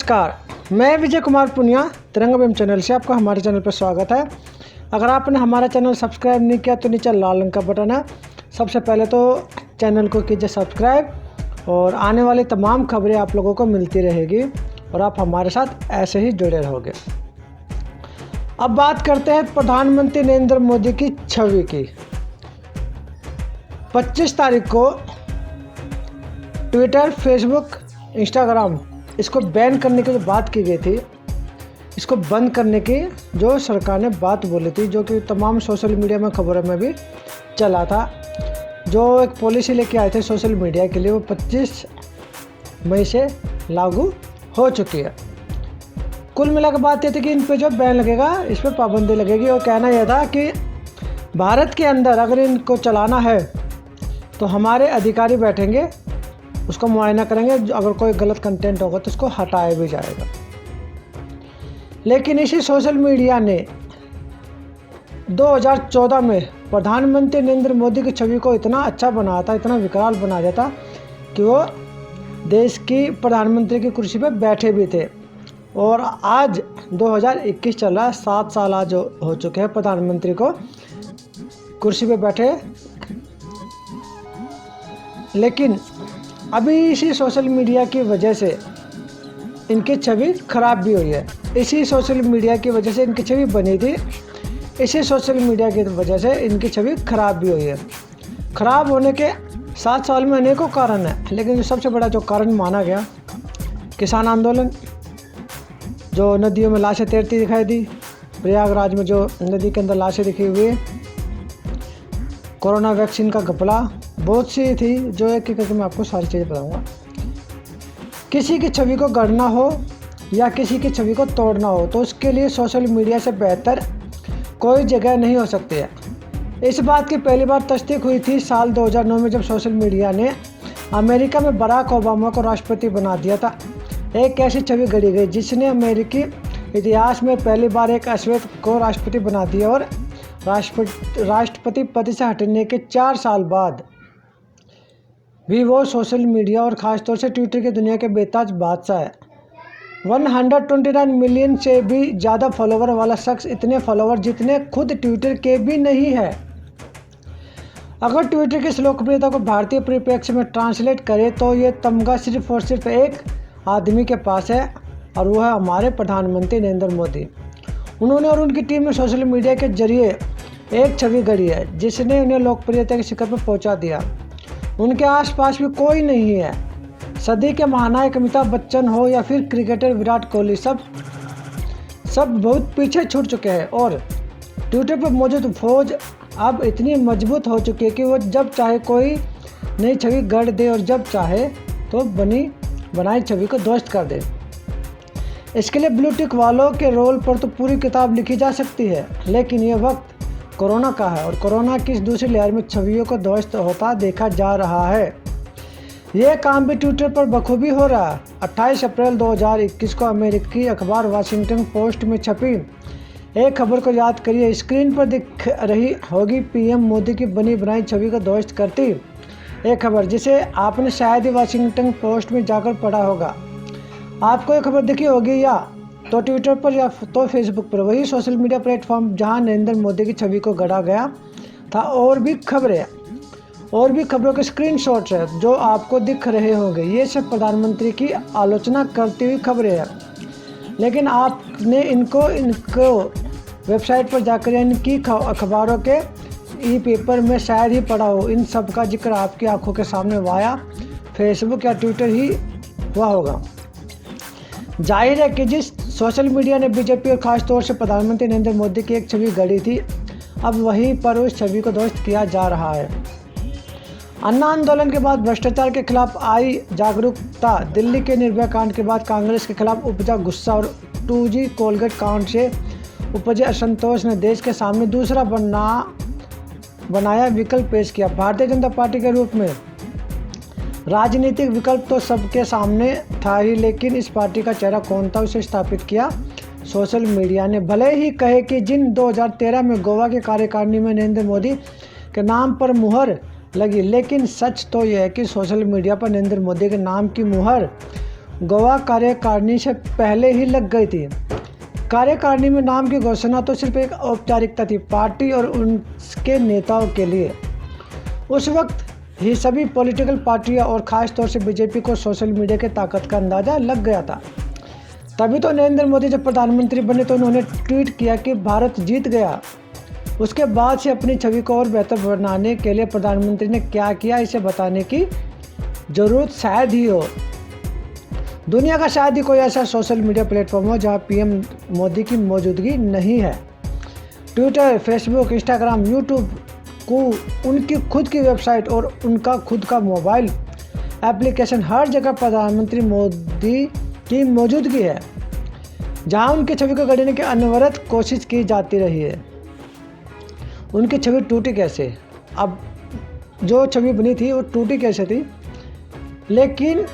नमस्कार, मैं विजय कुमार पुनिया तिरंगा अभियान चैनल से आपका हमारे चैनल पर स्वागत है। अगर आपने हमारा चैनल सब्सक्राइब नहीं किया तो नीचे लाल रंग का बटन है, सबसे पहले तो चैनल को कीजिए सब्सक्राइब और आने वाली तमाम खबरें आप लोगों को मिलती रहेगी और आप हमारे साथ ऐसे ही जुड़े रहोगे। अब बात करते हैं प्रधानमंत्री नरेंद्र मोदी की छवि की। 25 तारीख को ट्विटर, फेसबुक, इंस्टाग्राम इसको बैन करने की जो बात की गई थी, इसको बंद करने की जो सरकार ने बात बोली थी, जो कि तमाम सोशल मीडिया में खबरों में भी चला था, जो एक पॉलिसी लेके आए थे सोशल मीडिया के लिए, वो 25 मई से लागू हो चुकी है। कुल मिलाकर बात ये थी कि इन पे जो बैन लगेगा, इस पर पाबंदी लगेगी। और कहना यह था कि भारत के अंदर अगर इनको चलाना है तो हमारे अधिकारी बैठेंगे, उसको मुआयना करेंगे, अगर कोई गलत कंटेंट होगा तो उसको हटाया भी जाएगा। लेकिन इसी सोशल मीडिया ने 2014 में प्रधानमंत्री नरेंद्र मोदी की छवि को इतना अच्छा बनाया था, इतना विकराल बना दिया था कि वो देश की प्रधानमंत्री की कुर्सी पर बैठे भी थे। और आज 2021 चल रहा है, 7 साल आज हो चुके हैं प्रधानमंत्री को कुर्सी पे बैठे। लेकिन अभी इसी सोशल मीडिया की वजह से इनकी छवि ख़राब भी हुई है। इसी सोशल मीडिया की वजह से इनकी छवि बनी थी, इसी सोशल मीडिया की वजह से इनकी छवि ख़राब भी हुई है। ख़राब होने के 7 साल में अनेकों कारण हैं, लेकिन जो सबसे बड़ा जो कारण माना गया, किसान आंदोलन, जो नदियों में लाशें तैरती दिखाई दी, प्रयागराज में जो नदी के अंदर लाशें दिखी हुई, कोरोना वैक्सीन का घपला, बहुत सी थी जो एक एक करके मैं आपको सारी चीज़ें बताऊंगा। किसी की छवि को गढ़ना हो या किसी की छवि को तोड़ना हो तो उसके लिए सोशल मीडिया से बेहतर कोई जगह नहीं हो सकती है। इस बात की पहली बार तस्दीक हुई थी साल 2009 में, जब सोशल मीडिया ने अमेरिका में बराक ओबामा को राष्ट्रपति बना दिया था। एक ऐसी छवि गढ़ी गई जिसने अमेरिकी इतिहास में पहली बार एक अश्वेत को राष्ट्रपति बना दिया और राष्ट्रपति पद से हटने के 4 साल बाद भी वो सोशल मीडिया और ख़ासतौर से ट्विटर की दुनिया के बेताज बादशाह है। 129 मिलियन से भी ज़्यादा फॉलोवर वाला शख्स, इतने फॉलोवर जितने खुद ट्विटर के भी नहीं है। अगर ट्विटर की इस लोकप्रियता को भारतीय परिप्रेक्ष्य में ट्रांसलेट करें तो ये तमगा सिर्फ और सिर्फ एक आदमी के पास है और वो है हमारे प्रधानमंत्री नरेंद्र मोदी। उन्होंने और उनकी टीम ने सोशल मीडिया के जरिए एक छवि गढ़ी है जिसने उन्हें लोकप्रियता के शिखर पर पहुंचा दिया। उनके आसपास भी कोई नहीं है। सदी के महानायक अमिताभ बच्चन हो या फिर क्रिकेटर विराट कोहली, सब बहुत पीछे छूट चुके हैं और ट्विटर पर मौजूद फौज अब इतनी मजबूत हो चुकी है कि वो जब चाहे कोई नई छवि गढ़ दे और जब चाहे तो बनाई छवि को ध्वस्त कर दे। इसके लिए ब्लू टिक वालों के रोल पर तो पूरी किताब लिखी जा सकती है, लेकिन ये वक्त कोरोना का है और कोरोना की इस दूसरी लहर में छवियों को ध्वस्त होता देखा जा रहा है। यह काम भी ट्विटर पर बखूबी हो रहा है। 28 अप्रैल 2021 को अमेरिकी अखबार वाशिंगटन पोस्ट में छपी एक खबर को याद करिए। स्क्रीन पर दिख रही होगी पीएम मोदी की बनी बनाई छवि को ध्वस्त करती एक खबर, जिसे आपने शायद ही वाशिंगटन पोस्ट में जाकर पढ़ा होगा। आपको ये खबर दिखी होगी या तो ट्विटर पर या तो फेसबुक पर, वही सोशल मीडिया प्लेटफॉर्म जहां नरेंद्र मोदी की छवि को गढ़ा गया था। और भी खबरों के स्क्रीनशॉट्स हैं जो आपको दिख रहे होंगे। ये सब प्रधानमंत्री की आलोचना करती हुई खबरें हैं, लेकिन आपने इनको वेबसाइट पर जाकर इनकी अखबारों के ई पेपर में शायद ही पढ़ा हो। इन सब का जिक्र आपकी आंखों के सामने वाया फेसबुक या ट्विटर ही हुआ होगा। जाहिर है कि जिस सोशल मीडिया ने बीजेपी और ख़ास तौर से प्रधानमंत्री नरेंद्र मोदी की एक छवि गढ़ी थी, अब वहीं पर उस छवि को ध्वस्त किया जा रहा है। अन्ना आंदोलन के बाद भ्रष्टाचार के खिलाफ आई जागरूकता, दिल्ली के निर्भया कांड के बाद कांग्रेस के खिलाफ उपजा गुस्सा और 2G कोलगेट कांड से उपजे असंतोष ने देश के सामने दूसरा बनाया विकल्प पेश किया। भारतीय जनता पार्टी के रूप में राजनीतिक विकल्प तो सबके सामने था ही, लेकिन इस पार्टी का चेहरा कौन था उसे स्थापित किया सोशल मीडिया ने। भले ही कहे कि जिन 2013 में गोवा के कार्यकारिणी में नरेंद्र मोदी के नाम पर मुहर लगी, लेकिन सच तो यह है कि सोशल मीडिया पर नरेंद्र मोदी के नाम की मुहर गोवा कार्यकारिणी से पहले ही लग गई थी। कार्यकारिणी में नाम की घोषणा तो सिर्फ एक औपचारिकता थी पार्टी और उनके नेताओं के लिए। उस वक्त ही सभी पॉलिटिकल पार्टियां और ख़ास तौर से बीजेपी को सोशल मीडिया की ताकत का अंदाज़ा लग गया था। तभी तो नरेंद्र मोदी जब प्रधानमंत्री बने तो उन्होंने ट्वीट किया कि भारत जीत गया। उसके बाद से अपनी छवि को और बेहतर बनाने के लिए प्रधानमंत्री ने क्या किया, इसे बताने की ज़रूरत शायद ही हो। दुनिया का शायद ही कोई ऐसा सोशल मीडिया प्लेटफॉर्म हो जहां पीएम मोदी की मौजूदगी नहीं है। ट्विटर, फेसबुक, इंस्टाग्राम, यूट्यूब को उनकी खुद की वेबसाइट और उनका खुद का मोबाइल एप्लीकेशन, हर जगह प्रधानमंत्री मोदी की मौजूदगी है, जहां उनकी छवि को गढ़ने की अनवरत कोशिश की जाती रही है। उनकी छवि टूटी कैसे? अब जो छवि बनी थी वो टूटी कैसे थी? लेकिन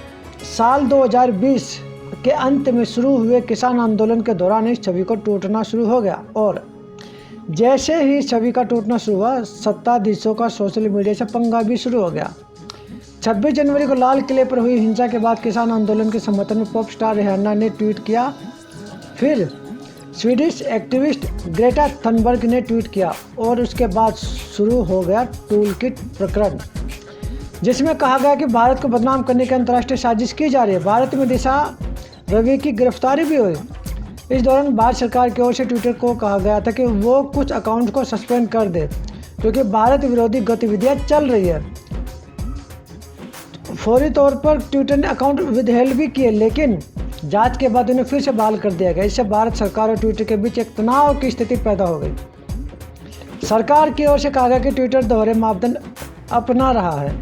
साल 2020 के अंत में शुरू हुए किसान आंदोलन के दौरान इस छवि को टूटना शुरू हो गया और जैसे ही छवि का टूटना शुरू हुआ, सत्ताधीशों का सोशल मीडिया से पंगा भी शुरू हो गया। 26 जनवरी को लाल किले पर हुई हिंसा के बाद किसान आंदोलन के समर्थन में पॉप स्टार रिहाना ने ट्वीट किया। फिर स्वीडिश एक्टिविस्ट ग्रेटा थनबर्ग ने ट्वीट किया और उसके बाद शुरू हो गया टूल किट प्रकरण, जिसमें कहा गया कि भारत को बदनाम करने की अंतर्राष्ट्रीय साजिश की जा रही है। भारत में दिशा रवि की गिरफ्तारी भी हुई। इस दौरान भारत सरकार की ओर से ट्विटर को कहा गया था कि वो कुछ अकाउंट को सस्पेंड कर दे क्योंकि भारत विरोधी गतिविधियां चल रही है। फौरी तौर पर ट्विटर ने अकाउंट विदहेल्ड भी किए, लेकिन जांच के बाद उन्हें फिर से बहाल कर दिया गया। इससे भारत सरकार और ट्विटर के बीच एक तनाव की स्थिति पैदा हो गई। सरकार की ओर से कहा गया कि ट्विटर दोहरे मापदंड अपना रहा है,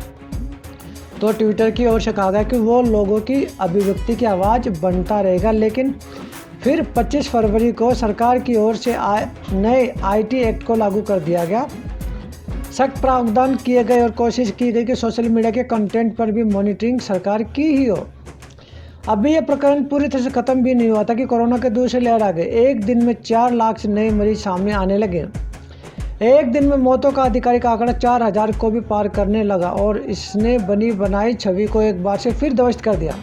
तो ट्विटर की ओर से कहा गया कि वो लोगों की अभिव्यक्ति की आवाज़ बनता रहेगा। लेकिन फिर 25 फरवरी को सरकार की ओर से नए आईटी एक्ट को लागू कर दिया गया। सख्त प्रावधान किए गए और कोशिश की गई कि सोशल मीडिया के कंटेंट पर भी मॉनिटरिंग सरकार की ही हो। अभी यह प्रकरण पूरी तरह से ख़त्म भी नहीं हुआ था कि कोरोना के दूसरे लहर आ गए। एक दिन में 4 लाख से नए मरीज सामने आने लगे। एक दिन में मौतों का आधिकारिक आंकड़ा 4000 को भी पार करने लगा और इसने बनी बनाई छवि को एक बार से फिर ध्वस्त कर दिया।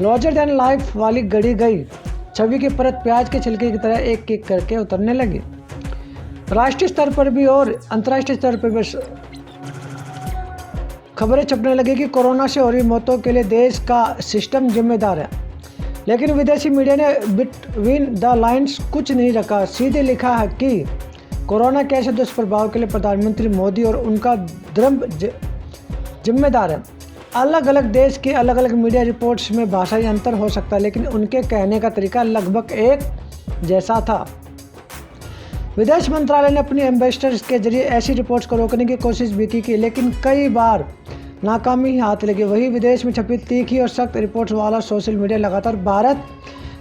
लार्जर देन लाइफ वाली गढ़ी गई छवि की परत प्याज के छिलके की तरह एक एक करके उतरने लगी। राष्ट्रीय स्तर पर भी और अंतर्राष्ट्रीय स्तर पर भी खबरें छपने लगी कि कोरोना से हो रही मौतों के लिए देश का सिस्टम जिम्मेदार है। लेकिन विदेशी मीडिया ने बिटवीन द लाइन्स कुछ नहीं रखा। सीधे लिखा है कि कोरोना के ऐसे दुष्प्रभाव के लिए प्रधानमंत्री मोदी और उनका दृढ़ जिम्मेदार है। अलग अलग देश की अलग अलग मीडिया रिपोर्ट्स में भाषाई अंतर हो सकता है, लेकिन उनके कहने का तरीका लगभग एक जैसा था। विदेश मंत्रालय ने अपनी एम्बेसडर्स के जरिए ऐसी रिपोर्ट्स को रोकने की कोशिश भी की, लेकिन कई बार नाकामी ही हाथ लगी। वही विदेश में छपी तीखी और सख्त रिपोर्ट्स वाला सोशल मीडिया लगातार भारत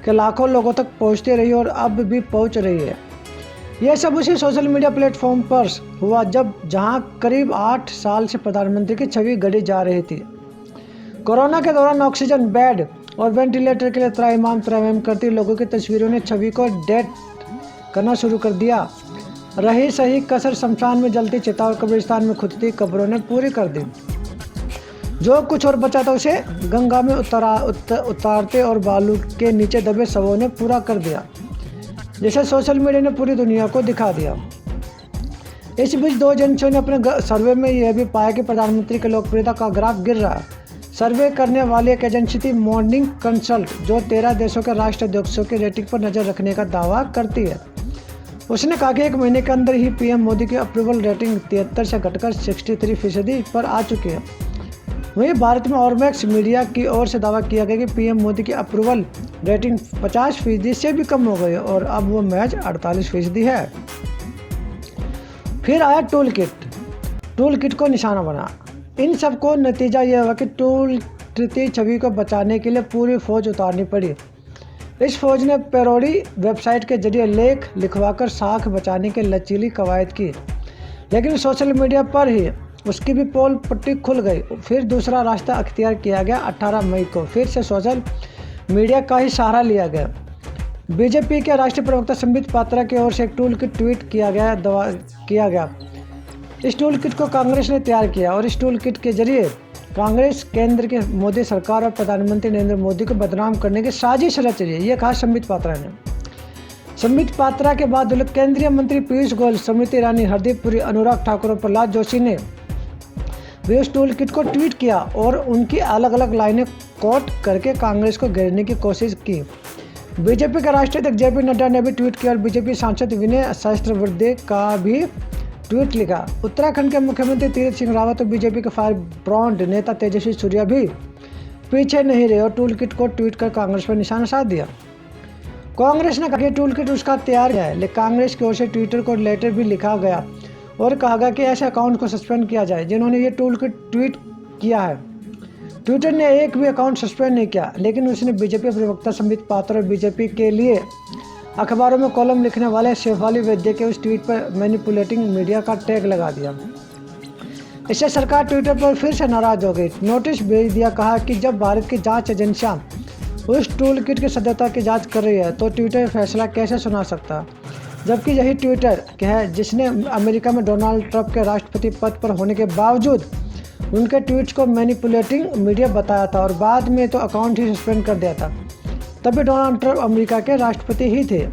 के लाखों लोगों तक पहुंचती रही और अब भी पहुंच रही है। यह सब उसी सोशल मीडिया प्लेटफॉर्म पर हुआ जहां करीब 8 साल से प्रधानमंत्री की छवि गढ़ी जा रही थी। कोरोना के दौरान ऑक्सीजन बेड और वेंटिलेटर के लिए त्राहिमाम करती लोगों की तस्वीरों ने छवि को डेट करना शुरू कर दिया। रही सही कसर शमशान में जलती चिता और कब्रिस्तान में खुदती कब्रों ने पूरी कर दी। जो कुछ और बचा था उसे गंगा में उतारते और बालू के नीचे दबे शवों ने पूरा कर दिया, जिसे सोशल मीडिया ने पूरी दुनिया को दिखा दिया। इस बीच 2 एजेंसियों ने अपने सर्वे में यह भी पाया कि प्रधानमंत्री की लोकप्रियता का ग्राफ गिर रहा है। सर्वे करने वाली एक एजेंसी थी मॉर्निंग कंसल्ट, जो 13 देशों के राष्ट्राध्यक्षों की रेटिंग पर नज़र रखने का दावा करती है। उसने कहा कि 1 महीने के अंदर ही पीएम मोदी की अप्रूवल रेटिंग 73 से घटकर 63% पर आ चुकी है। वहीं भारत में ऑर्मैक्स मीडिया की ओर से दावा किया गया कि पीएम मोदी की अप्रूवल रेटिंग 50% से भी कम हो गई और अब वो महज 48% है। फिर आया टूल किट को निशाना बना। इन सब को नतीजा यह हुआ कि टूटती छवि को बचाने के लिए पूरी फौज उतारनी पड़ी। इस फौज ने पैरोडी वेबसाइट के जरिए लेख लिखवाकर साख बचाने के लचीली कवायद की, लेकिन सोशल मीडिया पर ही उसकी भी पोल पट्टी खुल गई। फिर दूसरा रास्ता अख्तियार किया गया। 18 मई को फिर से सोशल मीडिया का ही सहारा लिया गया। बीजेपी के राष्ट्रीय प्रवक्ता संबित पात्रा की ओर से एक टूल किट ट्वीट किया गया। इस टूल किट को कांग्रेस ने तैयार किया और इस टूल किट के जरिए कांग्रेस केंद्र की मोदी सरकार और प्रधानमंत्री नरेंद्र मोदी को बदनाम करने की साजिश रच रही है, ये कहा संबित पात्रा ने। संबित पात्रा के बाद केंद्रीय मंत्री पीयूष गोयल, स्मृति ईरानी, हरदीप पुरी, अनुराग ठाकुर और प्रहलाद जोशी ने भी उस टूल किट को ट्वीट किया और उनकी अलग अलग लाइनें कोट करके कांग्रेस को घेरने की कोशिश की। बीजेपी के राष्ट्रीय अध्यक्ष जेपी नड्डा ने भी ट्वीट किया और बीजेपी सांसद विनय सहस्त्रबुद्धे का भी ट्वीट लिखा। उत्तराखंड के मुख्यमंत्री तीरथ सिंह रावत और बीजेपी के फायर ब्रांड नेता तेजस्वी सूर्या भी पीछे नहीं रहे और टूल किट को ट्वीट कर कांग्रेस पर निशाना साध दिया। कांग्रेस ने कहा कि टूल किट उसका तैयार है, लेकिन कांग्रेस की ओर से ट्विटर को लेटर भी लिखा गया और कहा गया कि ऐसे अकाउंट को सस्पेंड किया जाए जिन्होंने ये टूल किट ट्वीट किया है। ट्विटर ने एक भी अकाउंट सस्पेंड नहीं किया, लेकिन उसने बीजेपी प्रवक्ता संबित पात्रा और बीजेपी के लिए अखबारों में कॉलम लिखने वाले शेफाली वैद्य के उस ट्वीट पर मैनिपुलेटिंग मीडिया का टैग लगा दिया। इससे सरकार ट्विटर पर फिर से नाराज हो गई, नोटिस भेज दिया। कहा कि जब भारत की जांच एजेंसियां उस टूल किट की सत्यता की जांच कर रही है तो ट्विटर फैसला कैसे सुना सकता, जबकि यही ट्विटर है जिसने अमेरिका में डोनाल्ड ट्रंप के राष्ट्रपति पद पर होने के बावजूद उनके ट्वीट्स को मैनिपुलेटिंग मीडिया बताया था और बाद में तो अकाउंट ही सस्पेंड कर दिया था। तभी डोनाल्ड ट्रंप अमेरिका के राष्ट्रपति ही थे।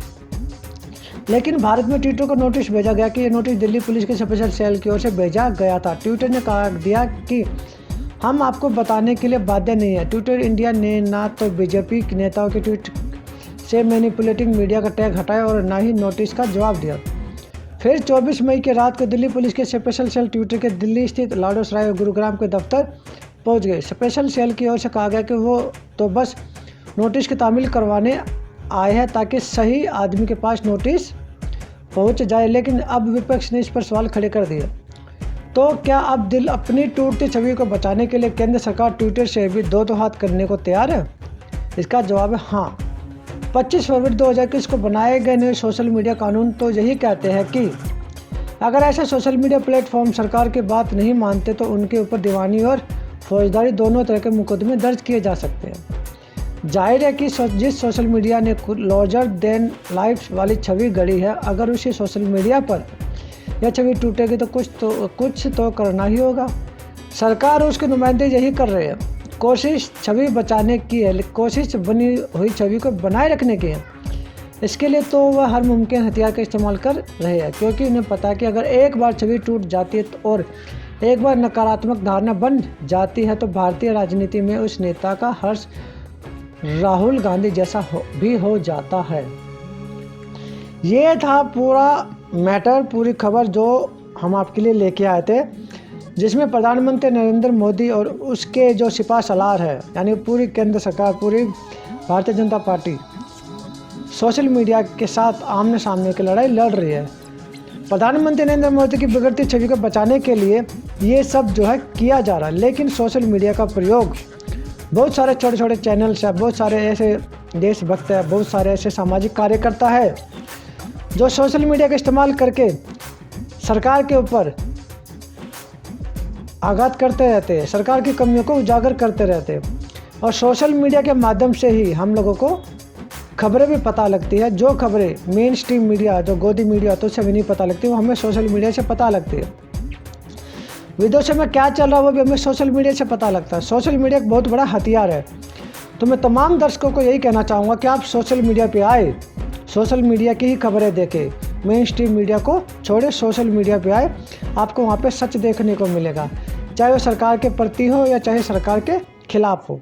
लेकिन भारत में ट्विटर को नोटिस भेजा गया कि ये नोटिस दिल्ली पुलिस के स्पेशल सेल की ओर से भेजा गया था। ट्विटर ने कहा दिया कि हम आपको बताने के लिए बाध्य नहीं है। ट्विटर इंडिया ने ना तो बीजेपी नेताओं के ट्वीट से मैनिपुलेटिंग मीडिया का टैग हटाया और ना ही नोटिस का जवाब दिया। फिर 24 मई की रात को दिल्ली पुलिस के स्पेशल सेल ट्विटर के दिल्ली स्थित लाडोसराय और गुरुग्राम के दफ्तर पहुंच गए। स्पेशल सेल की ओर से कहा गया कि वो तो बस नोटिस की तामील करवाने आए हैं ताकि सही आदमी के पास नोटिस पहुंच जाए, लेकिन अब विपक्ष ने इस पर सवाल खड़े कर दिए। तो क्या अब दिल अपनी टूटती छवि को बचाने के लिए केंद्र सरकार ट्विटर से भी दो हाथ करने को तैयार है? इसका जवाब है हाँ। 25 फरवरी 2021 को बनाए गए नए सोशल मीडिया कानून तो यही कहते हैं कि अगर ऐसे सोशल मीडिया प्लेटफॉर्म सरकार की बात नहीं मानते तो उनके ऊपर दीवानी और फौजदारी दोनों तरह के मुकदमे दर्ज किए जा सकते हैं। जाहिर है कि जिस सोशल मीडिया ने लार्जर देन लाइफ वाली छवि गढ़ी है, अगर उसी सोशल मीडिया पर यह छवि टूटेगी तो कुछ तो करना ही होगा। सरकार और उसके नुमाइंदे यही कर रहे हैं। कोशिश छवि बचाने की है, कोशिश बनी हुई छवि को बनाए रखने की है। इसके लिए तो वह हर मुमकिन हथियार का इस्तेमाल कर रहे हैं, क्योंकि उन्हें पता है कि अगर एक बार छवि टूट जाती है और एक बार नकारात्मक धारणा बन जाती है तो भारतीय राजनीति में उस नेता का हर्ष राहुल गांधी जैसा भी हो जाता है। ये था पूरा मैटर, पूरी खबर जो हम आपके लिए लेके आए थे, जिसमें प्रधानमंत्री नरेंद्र मोदी और उसके जो सिपा सलार है, यानी पूरी केंद्र सरकार, पूरी Bharatiya Janata party social media के साथ आमने सामने की लड़ाई लड़ रही है। प्रधानमंत्री नरेंद्र मोदी की बिगड़ती छवि को बचाने के लिए ये सब जो है किया जा रहा है, लेकिन सोशल मीडिया का प्रयोग बहुत सारे छोटे छोटे चैनल्स हैं, बहुत सारे ऐसे देशभक्त हैं, बहुत सारे ऐसे सामाजिक कार्यकर्ता है जो सोशल मीडिया का इस्तेमाल करके सरकार के ऊपर आघात करते रहते हैं, सरकार की कमियों को उजागर करते रहते हैं। और सोशल मीडिया के माध्यम से ही हम लोगों को खबरें भी पता लगती है। जो खबरें मेन स्ट्रीम मीडिया, जो गोदी मीडिया तो उससे भी नहीं पता लगती, वो हमें सोशल मीडिया से पता लगती है। विदेशों में क्या चल रहा है वो भी हमें सोशल मीडिया से पता लगता है। सोशल मीडिया एक बहुत बड़ा हथियार है। तो मैं तमाम दर्शकों को यही कहना चाहूँगा कि आप सोशल मीडिया पे आए, सोशल मीडिया की ही खबरें देखें, मेन स्ट्रीम मीडिया को छोड़े, सोशल मीडिया पे आए, आपको वहाँ पे सच देखने को मिलेगा, चाहे वो सरकार के प्रति हो या चाहे सरकार के खिलाफ हो,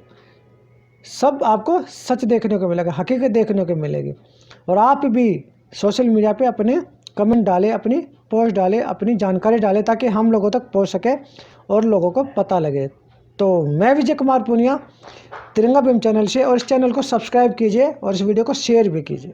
सब आपको सच देखने को मिलेगा, हकीकत देखने को मिलेगी। और आप भी सोशल मीडिया पे अपने कमेंट डालें, अपनी पोस्ट डालें, अपनी जानकारी डालें, ताकि हम लोगों तक पहुंच सके और लोगों को पता लगे। तो मैं विजय कुमार पुनिया, तिरंगा भीम चैनल से, और इस चैनल को सब्सक्राइब कीजिए और इस वीडियो को शेयर भी कीजिए।